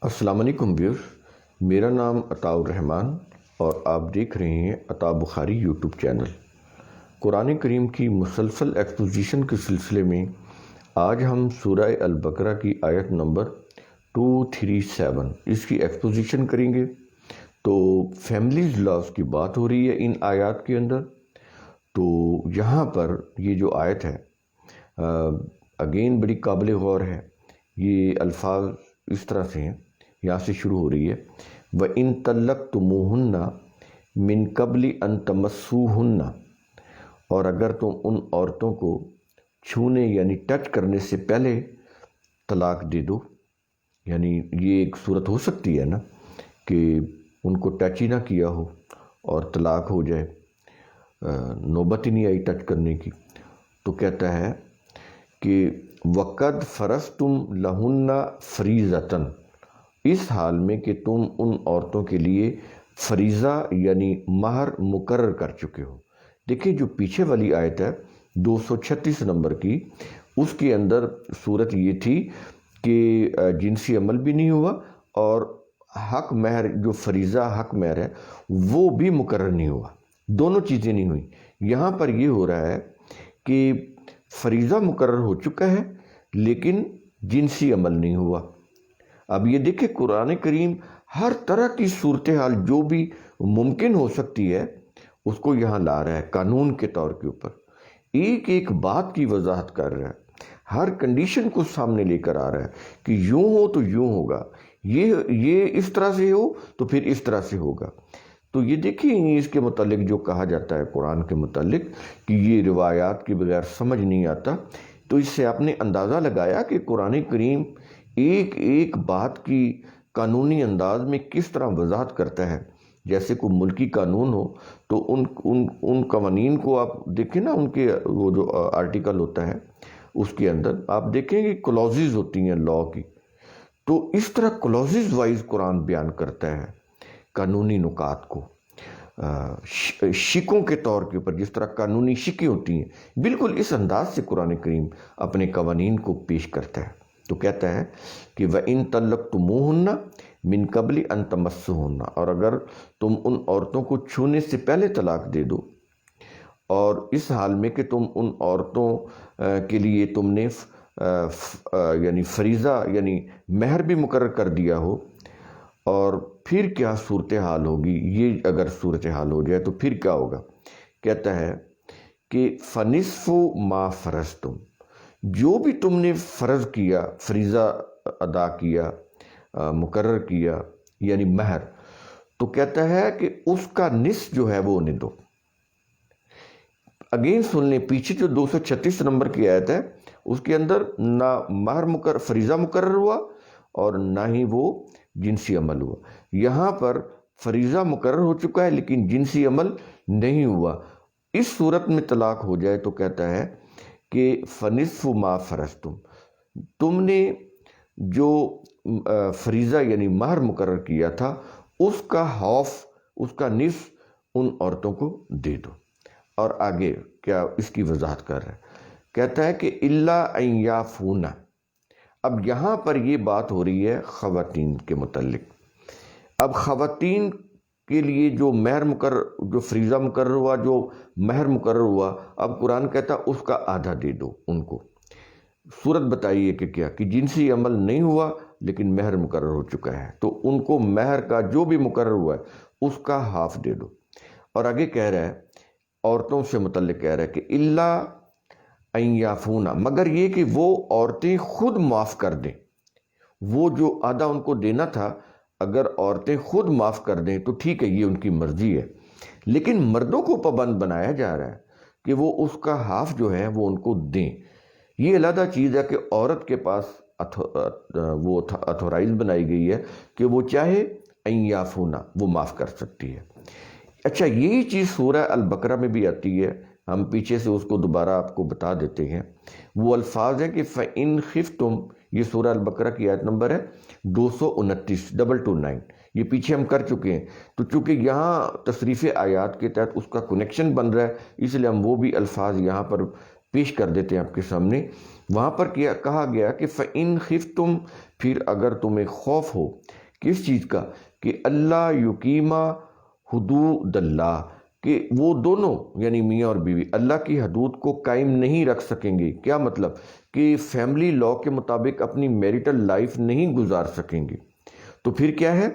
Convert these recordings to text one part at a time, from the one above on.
السلام علیکم ویورز، میرا نام عطاء الرحمن اور آپ دیکھ رہے ہیں عطاء بخاری یوٹیوب چینل۔ قرآن کریم کی مسلسل ایکسپوزیشن کے سلسلے میں آج ہم سورہ البقرہ کی آیت نمبر 237 اس کی ایکسپوزیشن کریں گے۔ تو فیملیز لاز کی بات ہو رہی ہے ان آیات کے اندر۔ تو یہاں پر یہ جو آیت ہے اگین بڑی قابل غور ہے۔ یہ الفاظ اس طرح سے ہیں، یہاں سے شروع ہو رہی ہے وَإِن طَلَّقْتُمُوهُنَّ مِن قَبْلِ أَن تَمَسُّوهُنَّ، اور اگر تم ان عورتوں کو چھونے یعنی ٹچ کرنے سے پہلے طلاق دے دو، یعنی یہ ایک صورت ہو سکتی ہے نا کہ ان کو ٹچ ہی نہ کیا ہو اور طلاق ہو جائے، نوبت ہی نہیں آئی ٹچ کرنے کی۔ تو کہتا ہے کہ وَقَدْ فَرَضْتُمْ لَهُنَّ فَرِيضَةً، اس حال میں کہ تم ان عورتوں کے لیے فریضہ یعنی مہر مقرر کر چکے ہو۔ دیکھیں جو پیچھے والی آیت ہے 236 نمبر کی، اس کے اندر صورت یہ تھی کہ جنسی عمل بھی نہیں ہوا اور حق مہر جو فریضہ حق مہر ہے وہ بھی مقرر نہیں ہوا، دونوں چیزیں نہیں ہوئیں۔ یہاں پر یہ ہو رہا ہے کہ فریضہ مقرر ہو چکا ہے لیکن جنسی عمل نہیں ہوا۔ اب یہ دیکھیں قرآن کریم ہر طرح کی صورتحال جو بھی ممکن ہو سکتی ہے اس کو یہاں لا رہا ہے قانون کے طور کے اوپر، ایک ایک بات کی وضاحت کر رہا ہے، ہر کنڈیشن کو سامنے لے کر آ رہا ہے کہ یوں ہو تو یوں ہوگا، یہ اس طرح سے ہو تو پھر اس طرح سے ہوگا۔ تو یہ دیکھیں اس کے متعلق جو کہا جاتا ہے قرآن کے متعلق کہ یہ روایات کے بغیر سمجھ نہیں آتا، تو اس سے آپ نے اندازہ لگایا کہ قرآن کریم ایک ایک بات کی قانونی انداز میں کس طرح وضاحت کرتا ہے۔ جیسے کوئی ملکی قانون ہو تو ان قوانین کو آپ دیکھیں نا، ان کے وہ جو آرٹیکل ہوتا ہے اس کے اندر آپ دیکھیں کہ کلوزز ہوتی ہیں لاء کی، تو اس طرح کلوزز وائز قرآن بیان کرتا ہے قانونی نکات کو، شکوں کے طور کے اوپر جس طرح قانونی شکیں ہوتی ہیں، بالکل اس انداز سے قرآن کریم اپنے قوانین کو پیش کرتا ہے۔ تو کہتا ہے کہ وَإِن طَلَّقْتُمُوهُنَّ مِن قَبْلِ أَن تَمَسُّوهُنَّ، اور اگر تم ان عورتوں کو چھونے سے پہلے طلاق دے دو، اور اس حال میں کہ تم ان عورتوں کے لیے تم نے یعنی فریضہ یعنی مہر بھی مقرر کر دیا ہو، اور پھر کیا صورتحال ہوگی، یہ اگر صورتحال ہو جائے تو پھر کیا ہوگا۔ کہتا ہے کہ فَنِصْفُ مَا فَرَضْتُمْ، جو بھی تم نے فرض کیا، فریضہ ادا کیا، مقرر کیا یعنی مہر، تو کہتا ہے کہ اس کا نصف جو ہے وہ انہیں دو۔ اگین سن لیں، پیچھے جو 236 نمبر کی آیت ہے اس کے اندر نہ مہر فریضہ مقرر ہوا اور نہ ہی وہ جنسی عمل ہوا۔ یہاں پر فریضہ مقرر ہو چکا ہے لیکن جنسی عمل نہیں ہوا۔ اس صورت میں طلاق ہو جائے تو کہتا ہے کہ فَنِصْفُ مَا فَرَضْتُمْ، تم نے جو فریضہ یعنی مہر مقرر کیا تھا اس کا ہاف، اس کا نصف ان عورتوں کو دے دو۔ اور آگے کیا اس کی وضاحت کر رہا ہے، کہتا ہے کہ إِلَّا أَن يَعْفُونَ۔ اب یہاں پر یہ بات ہو رہی ہے خواتین کے متعلق۔ اب خواتین کے لیے جو مہر جو فریضہ مقرر ہوا، جو مہر مقرر ہوا، اب قرآن کہتا اس کا آدھا دے دو ان کو۔ صورت بتائیے کہ کیا کہ جنسی عمل نہیں ہوا لیکن مہر مقرر ہو چکا ہے، تو ان کو مہر کا جو بھی مقرر ہوا ہے اس کا ہاف دے دو۔ اور آگے کہہ رہا ہے عورتوں سے متعلق کہہ رہا ہے کہ إِلَّا أَن يَعْفُونَ، مگر یہ کہ وہ عورتیں خود معاف کر دیں، وہ جو آدھا ان کو دینا تھا اگر عورتیں خود معاف کر دیں تو ٹھیک ہے، یہ ان کی مرضی ہے، لیکن مردوں کو پابند بنایا جا رہا ہے کہ وہ اس کا ہاف جو ہے وہ ان کو دیں۔ یہ علیحدہ چیز ہے کہ عورت کے پاس وہ اتھورائز بنائی گئی ہے کہ وہ چاہے ان یعفونا، وہ معاف کر سکتی ہے۔ اچھا، یہی چیز سورہ البقرہ میں بھی آتی ہے، ہم پیچھے سے اس کو دوبارہ آپ کو بتا دیتے ہیں۔ وہ الفاظ ہیں کہ فَإِن خِفْتُمْ، یہ سورہ البقرہ کی آیت نمبر ہے 229 229، یہ پیچھے ہم کر چکے ہیں۔ تو چونکہ یہاں تصریف آیات کے تحت اس کا کنیکشن بن رہا ہے، اس لیے ہم وہ بھی الفاظ یہاں پر پیش کر دیتے ہیں آپ کے سامنے۔ وہاں پر کیا کہا گیا کہ فَإِن خِفْتُمْ پھر اگر تمہیں خوف ہو کس چیز کا کہ اللہ یقیمہ حدود اللہ، کہ وہ دونوں یعنی میاں اور بیوی اللہ کی حدود کو قائم نہیں رکھ سکیں گے، کیا مطلب کہ فیملی لا کے مطابق اپنی میریٹل لائف نہیں گزار سکیں گے، تو پھر کیا ہے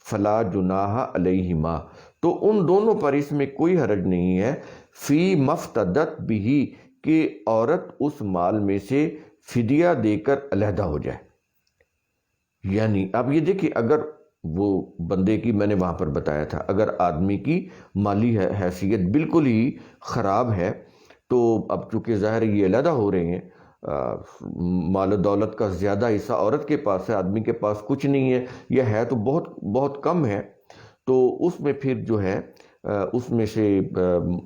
فلا جناح علیہما، تو ان دونوں پر اس میں کوئی حرج نہیں ہے، فی مفتدت بھی، کہ عورت اس مال میں سے فدیہ دے کر علیحدہ ہو جائے۔ یعنی اب یہ دیکھیں، اگر وہ بندے کی میں نے وہاں پر بتایا تھا اگر آدمی کی مالی حیثیت بالکل ہی خراب ہے تو اب چونکہ ظاہر یہ علیحدہ ہو رہے ہیں، مال و دولت کا زیادہ حصہ عورت کے پاس ہے، آدمی کے پاس کچھ نہیں ہے، یا ہے تو بہت بہت کم ہے، تو اس میں پھر جو ہے اس میں سے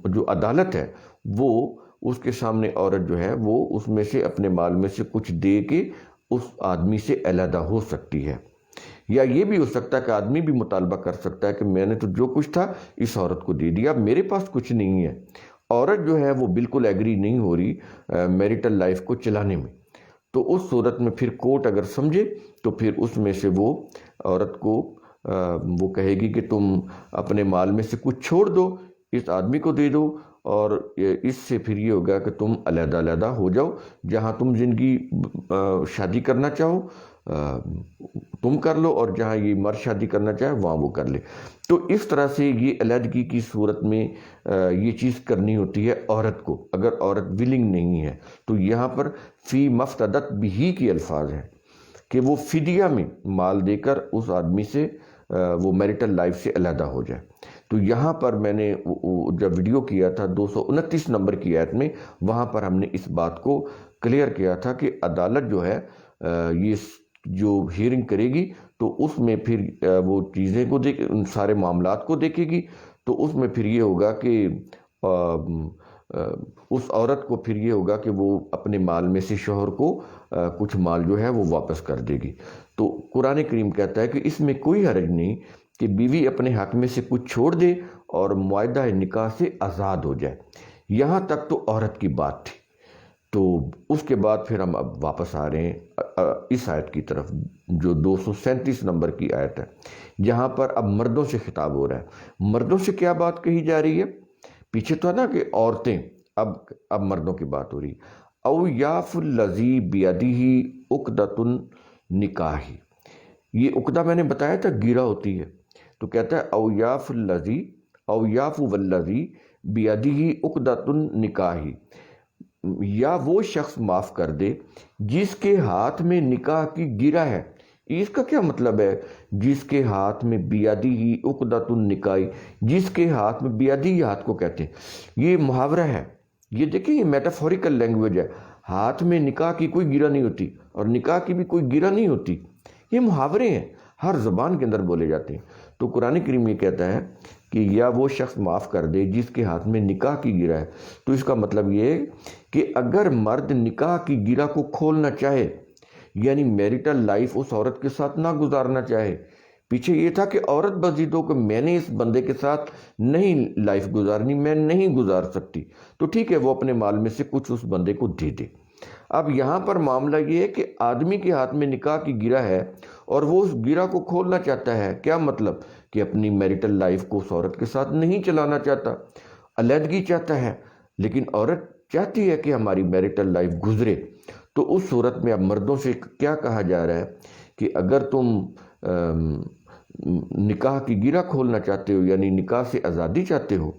جو عدالت ہے وہ اس کے سامنے عورت جو ہے وہ اس میں سے اپنے مال میں سے کچھ دے کے اس آدمی سے علیحدہ ہو سکتی ہے۔ یا یہ بھی ہو سکتا ہے کہ آدمی بھی مطالبہ کر سکتا ہے کہ میں نے تو جو کچھ تھا اس عورت کو دے دیا، میرے پاس کچھ نہیں ہے۔ عورت جو ہے وہ بالکل ایگری نہیں ہو رہی میریٹل لائف کو چلانے میں، تو اس صورت میں پھر کورٹ اگر سمجھے تو پھر اس میں سے وہ عورت کو وہ کہے گی کہ تم اپنے مال میں سے کچھ چھوڑ دو، اس آدمی کو دے دو، اور اس سے پھر یہ ہوگا کہ تم علیحدہ علیحدہ ہو جاؤ، جہاں تم زندگی شادی کرنا چاہو تم کر لو، اور جہاں یہ مرد شادی کرنا چاہے وہاں وہ کر لے۔ تو اس طرح سے یہ علیحدگی کی صورت میں یہ چیز کرنی ہوتی ہے عورت کو، اگر عورت ولنگ نہیں ہے تو یہاں پر فی مفتدت بھی کی الفاظ ہیں کہ وہ فدیہ میں مال دے کر اس آدمی سے وہ میریٹل لائف سے علیحدہ ہو جائے۔ تو یہاں پر میں نے جب ویڈیو کیا تھا 229 نمبر کی آیت میں، وہاں پر ہم نے اس بات کو کلیئر کیا تھا کہ عدالت جو ہے یہ جو ہیئرنگ کرے گی تو اس میں پھر وہ چیزیں کو ان سارے معاملات کو دیکھے گی، تو اس میں پھر یہ ہوگا کہ اس عورت کو پھر یہ ہوگا کہ وہ اپنے مال میں سے شوہر کو کچھ مال جو ہے وہ واپس کر دے گی۔ تو قرآن کریم کہتا ہے کہ اس میں کوئی حرج نہیں کہ بیوی اپنے حق میں سے کچھ چھوڑ دے اور معاہدہ نکاح سے آزاد ہو جائے۔ یہاں تک تو عورت کی بات تھی، تو اس کے بعد پھر ہم اب واپس آ رہے ہیں اس آیت کی طرف جو 237 نمبر کی آیت ہے، جہاں پر اب مردوں سے خطاب ہو رہا ہے۔ مردوں سے کیا بات کہی جا رہی ہے؟ پیچھے تو ہے نا کہ عورتیں، اب مردوں کی بات ہو رہی ہے۔ او یاف الذی بیدہ عقدۃ النکاح، یہ عقدہ میں نے بتایا تھا گیرہ ہوتی ہے، تو کہتا ہے او یاف والذی بیدہ عقدۃ النکاح، یا وہ شخص معاف کر دے جس کے ہاتھ میں نکاح کی گرہ ہے۔ اس کا کیا مطلب ہے جس کے ہاتھ میں بیدہ عقدۃ النکاح، جس کے ہاتھ میں بیدہ ہاتھ کو کہتے ہیں، یہ محاورہ ہے، یہ دیکھیں یہ میٹافوریکل لینگویج ہے، ہاتھ میں نکاح کی کوئی گرہ نہیں ہوتی اور نکاح کی بھی کوئی گرہ نہیں ہوتی، یہ محاورے ہیں، ہر زبان کے اندر بولے جاتے ہیں۔ تو قرآن کریم یہ کہتا ہے کہ یا وہ شخص معاف کر دے جس کے ہاتھ میں نکاح کی گرہ ہے، تو اس کا مطلب یہ ہے کہ اگر مرد نکاح کی گرہ کو کھولنا چاہے، یعنی میریٹل لائف اس عورت کے ساتھ نہ گزارنا چاہے، پیچھے یہ تھا کہ عورت بزید ہو کہ میں نے اس بندے کے ساتھ نہیں لائف گزارنی، میں نہیں گزار سکتی، تو ٹھیک ہے وہ اپنے مال میں سے کچھ اس بندے کو دے دے۔ اب یہاں پر معاملہ یہ ہے کہ آدمی کے ہاتھ میں نکاح کی گرہ ہے اور وہ اس گرہ کو کھولنا چاہتا ہے، کیا مطلب کہ اپنی میریٹل لائف کو اس عورت کے ساتھ نہیں چلانا چاہتا، علیحدگی چاہتا ہے، لیکن عورت چاہتی ہے کہ ہماری میریٹل لائف گزرے۔ تو اس صورت میں اب مردوں سے کیا کہا جا رہا ہے کہ اگر تم نکاح کی گرہ کھولنا چاہتے ہو، یعنی نکاح سے آزادی چاہتے ہو،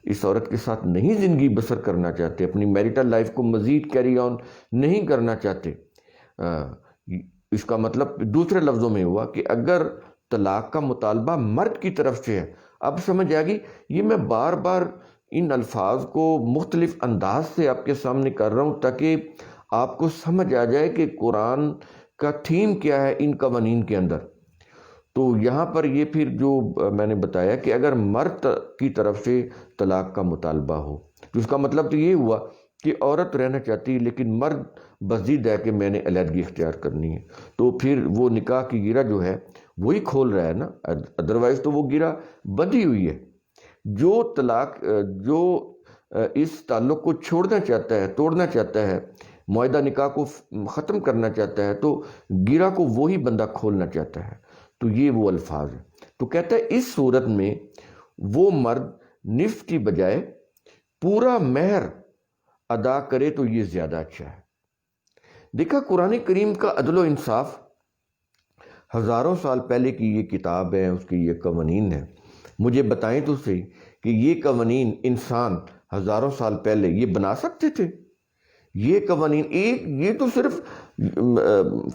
اس عورت کے ساتھ نہیں زندگی بسر کرنا چاہتے، اپنی میریٹل لائف کو مزید کیری آن نہیں کرنا چاہتے، اس کا مطلب دوسرے لفظوں میں ہوا کہ اگر طلاق کا مطالبہ مرد کی طرف سے ہے، اب سمجھ آ گئی، یہ میں بار بار ان الفاظ کو مختلف انداز سے آپ کے سامنے کر رہا ہوں تاکہ آپ کو سمجھ آ جائے کہ قرآن کا تھیم کیا ہے ان قوانین کے اندر۔ تو یہاں پر یہ پھر جو میں نے بتایا کہ اگر مرد کی طرف سے طلاق کا مطالبہ ہو تو اس کا مطلب تو یہ ہوا کہ عورت رہنا چاہتی ہے لیکن مرد بزید ہے کہ میں نے علیحدگی اختیار کرنی ہے، تو پھر وہ نکاح کی گرہ جو ہے وہی کھول رہا ہے نا، ادروائز تو وہ گرہ بندھی ہوئی ہے۔ جو اس تعلق کو چھوڑنا چاہتا ہے، توڑنا چاہتا ہے، معاہدہ نکاح کو ختم کرنا چاہتا ہے تو گرہ کو وہی بندہ کھولنا چاہتا ہے. تو یہ وہ الفاظ ہیں. تو کہتا ہے اس صورت میں وہ مرد نصف کی بجائے پورا مہر ادا کرے تو یہ زیادہ اچھا ہے. دیکھا قرآن کریم کا عدل و انصاف ہزاروں سال پہلے کی یہ کتاب ہے، اس کی یہ قوانین ہے. مجھے بتائیں تو صحیح کہ یہ قوانین انسان ہزاروں سال پہلے یہ بنا سکتے تھے؟ یہ قوانین یہ تو صرف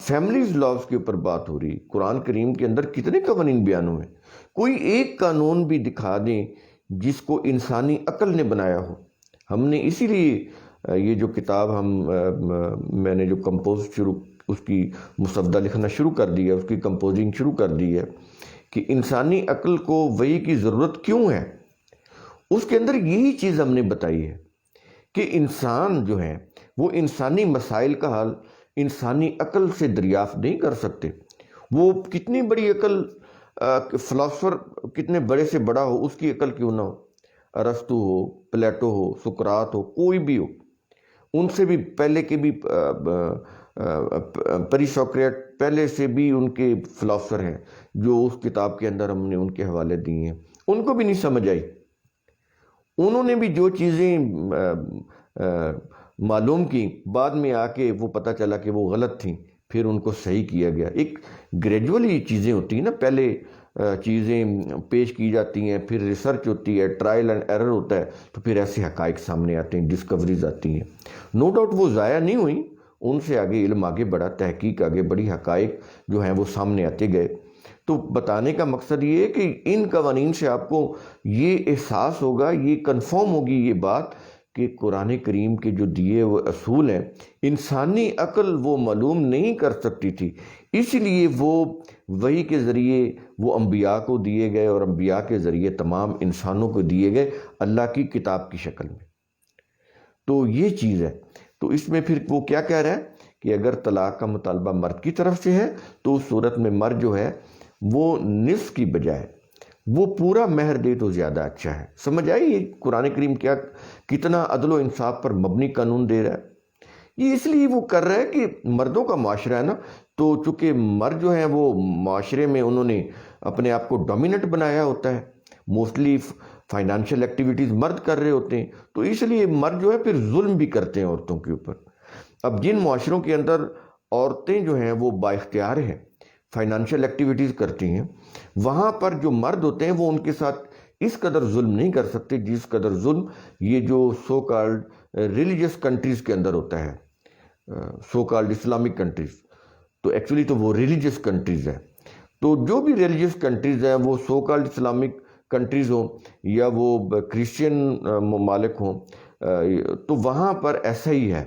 فیملیز لاز کے اوپر بات ہو رہی. قرآن کریم کے اندر کتنے قوانین بیان ہوئے؟ کوئی ایک قانون بھی دکھا دیں جس کو انسانی عقل نے بنایا ہو. ہم نے اسی لیے یہ جو کتاب میں نے جو اس کی مسودہ لکھنا شروع کر دی ہے، اس کی کمپوزنگ شروع کر دی ہے کہ انسانی عقل کو وحی کی ضرورت کیوں ہے. اس کے اندر یہی چیز ہم نے بتائی ہے کہ انسان جو ہے وہ انسانی مسائل کا حل انسانی عقل سے دریافت نہیں کر سکتے. وہ کتنی بڑی عقل، فلاسفر کتنے بڑے سے بڑا ہو، اس کی عقل کیوں نہ ہو، ارسطو ہو، پلیٹو ہو، سقراط ہو، کوئی بھی ہو، ان سے بھی پہلے کے بھی پری سوکریٹ پہلے سے بھی ان کے فلاسفر ہیں جو اس کتاب کے اندر ہم نے ان کے حوالے دیے ہیں. ان کو بھی نہیں سمجھ آئی. انہوں نے بھی جو چیزیں معلوم کی بعد میں آ کے وہ پتہ چلا کہ وہ غلط تھیں، پھر ان کو صحیح کیا گیا. ایک گریجولی چیزیں ہوتی ہیں نا، پہلے چیزیں پیش کی جاتی ہیں، پھر ریسرچ ہوتی ہے، ٹرائل اینڈ ایرر ہوتا ہے، تو پھر ایسے حقائق سامنے آتے ہیں، ڈسکوریز آتی ہیں. نو ڈاؤٹ وہ ضائع نہیں ہوئیں، ان سے آگے علم آگے بڑھا، تحقیق آگے بڑھی، حقائق جو ہیں وہ سامنے آتے گئے. تو بتانے کا مقصد یہ ہے کہ ان قوانین سے آپ کو یہ احساس ہوگا، یہ کنفرم ہوگی یہ بات کہ قرآن کریم کے جو دیے وہ اصول ہیں انسانی عقل وہ معلوم نہیں کر سکتی تھی. اس لیے وہ وحی کے ذریعے وہ انبیاء کو دیے گئے اور انبیاء کے ذریعے تمام انسانوں کو دیے گئے اللہ کی کتاب کی شکل میں. تو یہ چیز ہے. تو اس میں پھر وہ کیا کہہ رہا ہے کہ اگر طلاق کا مطالبہ مرد کی طرف سے ہے تو اس صورت میں مرد جو ہے وہ نصف کی بجائے وہ پورا مہر دے تو زیادہ اچھا ہے. سمجھ آئی یہ قرآن کریم کتنا عدل و انصاف پر مبنی قانون دے رہا ہے؟ یہ اس لیے وہ کر رہا ہے کہ مردوں کا معاشرہ ہے نا، تو چونکہ مرد جو ہیں وہ معاشرے میں انہوں نے اپنے آپ کو ڈومیننٹ بنایا ہوتا ہے، موسٹلی فائنانشیل ایکٹیویٹیز مرد کر رہے ہوتے ہیں، تو اس لیے مرد جو ہے پھر ظلم بھی کرتے ہیں عورتوں کے اوپر. اب جن معاشروں کے اندر عورتیں جو ہیں وہ با اختیار ہیں، فائنانشیل ایکٹیویٹیز کرتی ہیں، وہاں پر جو مرد ہوتے ہیں وہ ان کے ساتھ اس قدر ظلم نہیں کر سکتے جس قدر ظلم یہ جو سو کالڈ ریلیجس کنٹریز کے اندر ہوتا ہے، سو کالڈ اسلامک کنٹریز. تو ایکچولی تو وہ ریلیجس کنٹریز ہے. تو جو بھی ریلیجس کنٹریز ہیں وہ سو کالڈ اسلامک کنٹریز ہوں یا وہ کرسچین ممالک ہوں، تو وہاں پر ایسا ہی ہے،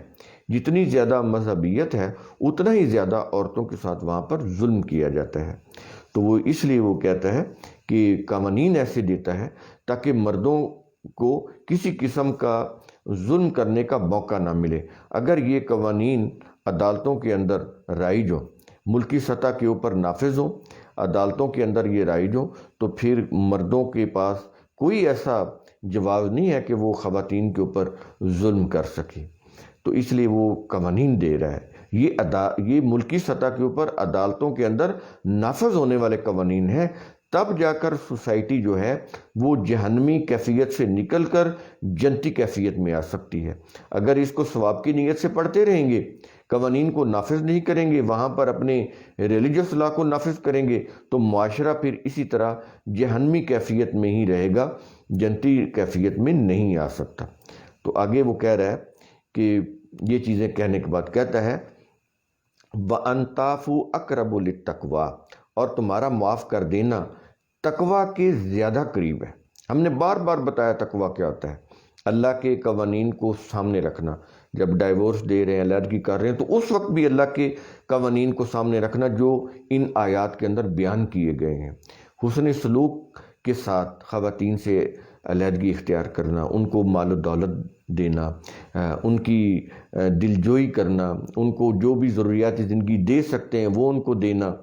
جتنی زیادہ مذہبیت ہے اتنا ہی زیادہ عورتوں کے ساتھ وہاں پر ظلم کیا جاتا ہے. تو وہ اس لیے وہ کہتا ہے کہ قوانین ایسے دیتا ہے تاکہ مردوں کو کسی قسم کا ظلم کرنے کا موقع نہ ملے. اگر یہ قوانین عدالتوں کے اندر رائج ہوں، ملکی سطح کے اوپر نافذ ہوں، عدالتوں کے اندر یہ رائج ہوں، تو پھر مردوں کے پاس کوئی ایسا جواز نہیں ہے کہ وہ خواتین کے اوپر ظلم کر سکے. تو اس لیے وہ قوانین دے رہا ہے. یہ ملکی سطح کے اوپر عدالتوں کے اندر نافذ ہونے والے قوانین ہیں، تب جا کر سوسائٹی جو ہے وہ جہنمی کیفیت سے نکل کر جنتی کیفیت میں آ سکتی ہے. اگر اس کو ثواب کی نیت سے پڑھتے رہیں گے، قوانین کو نافذ نہیں کریں گے، وہاں پر اپنے ریلیجس لا کو نافذ کریں گے، تو معاشرہ پھر اسی طرح جہنمی کیفیت میں ہی رہے گا، جنتی کیفیت میں نہیں آ سکتا. تو آگے وہ کہہ رہا ہے کہ یہ چیزیں کہنے کے بعد کہتا ہے وَأَن تَعْفُوا أَقْرَبُ لِلتَّقْوَىٰ، اور تمہارا معاف کر دینا تقویٰ کے زیادہ قریب ہے. ہم نے بار بار بتایا تقویٰ کیا ہوتا ہے. اللہ کے قوانین کو سامنے رکھنا. جب ڈائیورس دے رہے ہیں، علیحدگی کر رہے ہیں، تو اس وقت بھی اللہ کے قوانین کو سامنے رکھنا جو ان آیات کے اندر بیان کیے گئے ہیں. حسن سلوک کے ساتھ خواتین سے علیحدگی اختیار کرنا، ان کو مال و دولت دینا، ان کی دلجوئی کرنا، ان کو جو بھی ضروریات زندگی دے سکتے ہیں وہ ان کو دینا،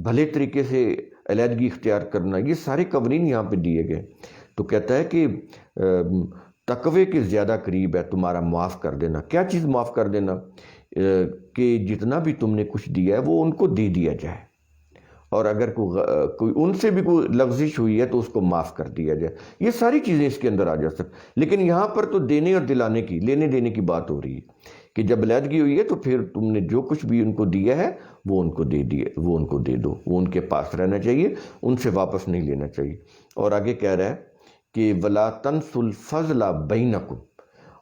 بھلے طریقے سے علیحدگی اختیار کرنا، یہ سارے قوانین یہاں پہ دیے گئے. تو کہتا ہے کہ تقوی کے زیادہ قریب ہے تمہارا معاف کر دینا۔ کیا چیز معاف کر دینا؟ کہ جتنا بھی تم نے کچھ دیا ہے وہ ان کو دے دیا جائے، اور اگر کوئی ان سے بھی کوئی لغزش ہوئی ہے تو اس کو معاف کر دیا جائے۔ یہ ساری چیزیں اس کے اندر آ جا سکتی، لیکن یہاں پر تو دینے اور دلانے کی، لینے دینے کی بات ہو رہی ہے کہ جب علیحدگی ہوئی ہے تو پھر تم نے جو کچھ بھی ان کو دیا ہے وہ ان کو دے دیے، وہ ان کو دے دو، وہ ان کے پاس رہنا چاہیے، ان سے واپس نہیں لینا چاہیے۔ اور آگے کہہ رہا ہے کہ وَلَا تَنْسُوا الْفَضْلَ بَيْنَكُمْ،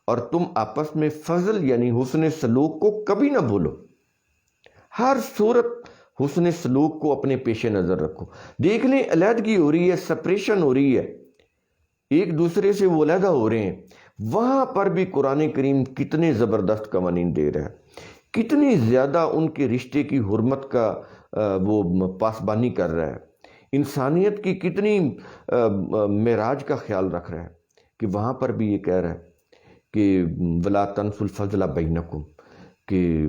اور تم آپس میں فضل یعنی حسن سلوک کو کبھی نہ بھولو۔ ہر صورت حسن سلوک کو اپنے پیش نظر رکھو۔ دیکھ لیں علیحدگی ہو رہی ہے، سپریشن ہو رہی ہے، ایک دوسرے سے وہ علیحدہ ہو رہے ہیں، وہاں پر بھی قرآن کریم کتنے زبردست قوانین دے رہا ہے، کتنی زیادہ ان کے رشتے کی حرمت کا وہ پاسبانی کر رہا ہے، انسانیت کی کتنی معراج کا خیال رکھ رہا ہے، کہ وہاں پر بھی یہ کہہ رہا ہے کہ وَلَا تَنْسُوا الْفَضْلَ بَيْنَكُمْ، کہ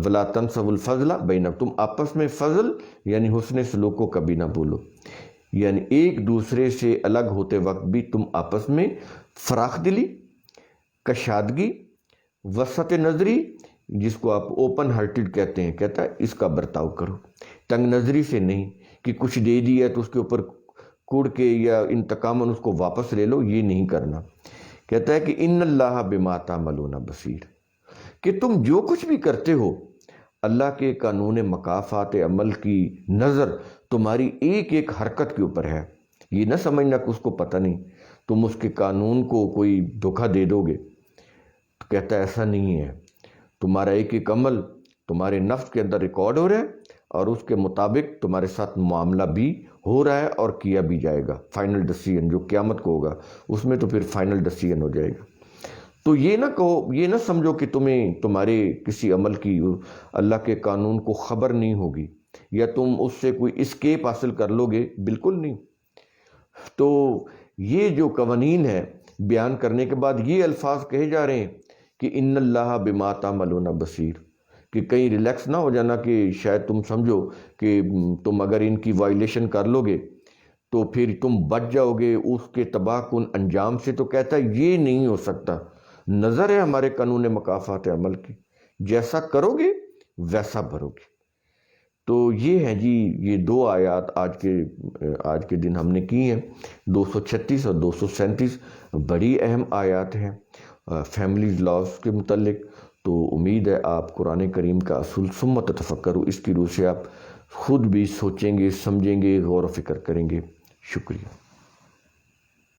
وَلَا تَنْسَوْا الْفَضْلَ بَيْنَكُمْ، تم آپس میں فضل یعنی حسن سلوک کو کبھی نہ بھولو، یعنی ایک دوسرے سے الگ ہوتے وقت بھی تم آپس میں فراخ دلی، کشادگی، وسط نظری، جس کو آپ اوپن ہارٹڈ کہتے ہیں، کہتا ہے اس کا برتاؤ کرو، تنگ نظری سے نہیں کہ کچھ دے دیا تو اس کے اوپر کوڑ کے یا انتقاماً اس کو واپس لے لو، یہ نہیں کرنا۔ کہتا ہے کہ ان اللہ بما تعملون بصیر، کہ تم جو کچھ بھی کرتے ہو اللہ کے قانون مکافات عمل کی نظر تمہاری ایک ایک حرکت کے اوپر ہے۔ یہ نہ سمجھنا کہ اس کو پتہ نہیں، تم اس کے قانون کو کوئی دھوکہ دے دو گے، تو کہتا ہے ایسا نہیں ہے، تمہارا ایک ایک عمل تمہارے نفس کے اندر ریکارڈ ہو رہا ہے، اور اس کے مطابق تمہارے ساتھ معاملہ بھی ہو رہا ہے اور کیا بھی جائے گا۔ فائنل ڈیسیژن جو قیامت کو ہوگا اس میں تو پھر فائنل ڈیسیژن ہو جائے گا۔ تو یہ نہ کہو، یہ نہ سمجھو کہ تمہارے کسی عمل کی اللہ کے قانون کو خبر نہیں ہوگی، یا تم اس سے کوئی اسکیپ حاصل کر لو گے، بالکل نہیں۔ تو یہ جو قوانین ہے بیان کرنے کے بعد یہ الفاظ کہے جا رہے ہیں کہ ان اللہ بما تعملون بصیر، کہ کہیں ریلیکس نہ ہو جانا کہ شاید تم سمجھو کہ تم اگر ان کی وائلیشن کر لو گے تو پھر تم بچ جاؤ گے اس کے تباہ کن انجام سے۔ تو کہتا ہے یہ نہیں ہو سکتا، نظر ہے ہمارے قانون مکافات عمل کی، جیسا کرو گے ویسا بھرو گے۔ تو یہ ہیں جی یہ دو آیات آج کے دن ہم نے کی ہیں، 236 اور 237، بڑی اہم آیات ہیں فیملیز لاز کے متعلق۔ تو امید ہے آپ قرآن کریم کا اصول ثم تفکروا اس کی روح سے آپ خود بھی سوچیں گے، سمجھیں گے، غور و فکر کریں گے۔ شکریہ۔